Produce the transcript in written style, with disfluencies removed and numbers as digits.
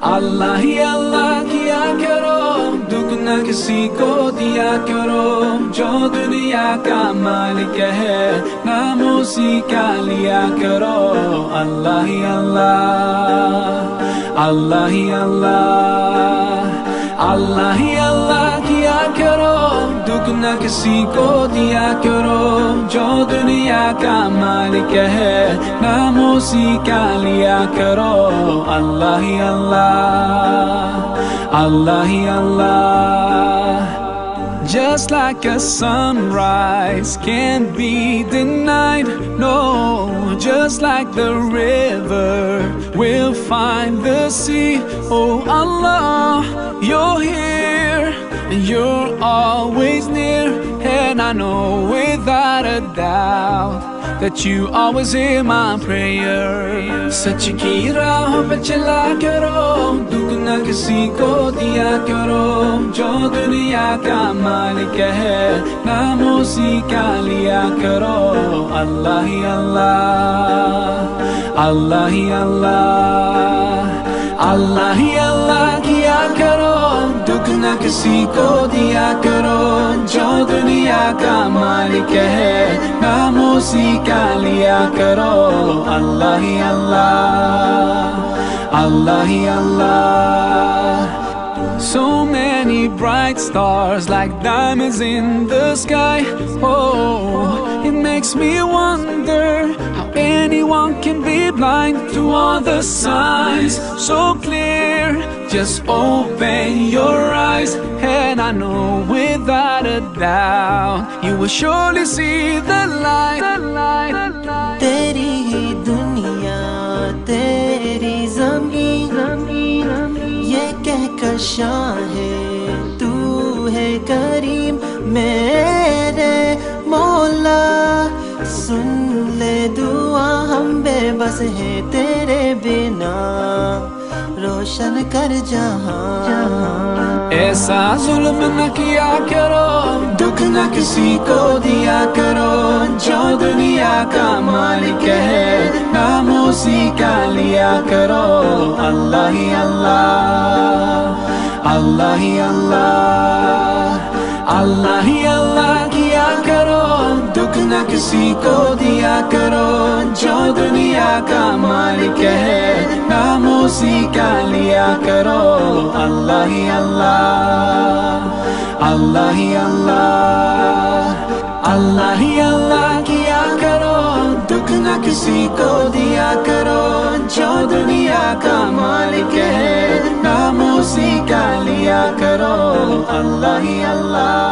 अल्लाह ही अल्लाह किया करो, दुख न किसी को दिया करो। जो दुनिया का मालिक है नाम उसी का लिया करो। अल्लाह ही अल्लाह, अल्लाह ही अल्लाह, अल्लाह ही अल्लाह किया करो, दुख न किसी को दिया करो। जो दुनिया का मालिक है नाम उसी का लिया करो। अल्लाह ही अल्लाह, अल्लाह ही अल्लाह। Just like a sunrise can't be denied, no. Just like the river will find the sea. Oh Allah, you're here and you're always near. And I know without a doubt that you always hear my prayer. सच की राहों पे चला करो, दुख न किसी को दिया करो। जो दुनिया का मालिक है नाम उसी का लिया करो। अल्लाह ही अल्लाह, अल्लाह ही अल्लाह, अल्लाह ही अल्लाह किया करो, दुख न किसी को दिया करो। जो दुनिया का मालिक है नाम उसी का लिया करो। अल्लाह ही अल्लाह, अल्लाह ही अल्लाह। So many bright stars like diamonds in the sky. Oh, it makes me wonder how anyone can be blind to all the signs so clear. Just open your eyes and I know without a doubt you will surely see the light, the light, the light. तेरी ही दुनिया तेरी ज़मीन ये कहकर शाहे तू है करीम मेरे मौला। सुन ले दुआ हम बेबस हैं तेरे बिना, रोशन कर जहां। ऐसा जुल्म न किया करो, दुख न किसी को दिया करो। जो दुनिया का मालिक है नाम उसी का लिया करो। अल्लाह ही अल्लाह, अल्लाह ही अल्लाह, अल्लाह ही अल्लाह किया करो, दुख न किसी को दिया करो। जो दुनिया का मालिक है नाम उसी का लिया करो। अल्लाह ही अल्लाह, अल्लाह ही अल्लाह, अल्लाह ही अल्लाह किया करो, दुख न किसी को दिया करो। जो दुनिया का मालिक है नाम उसी का लिया करो। अल्लाह ही अल्लाह।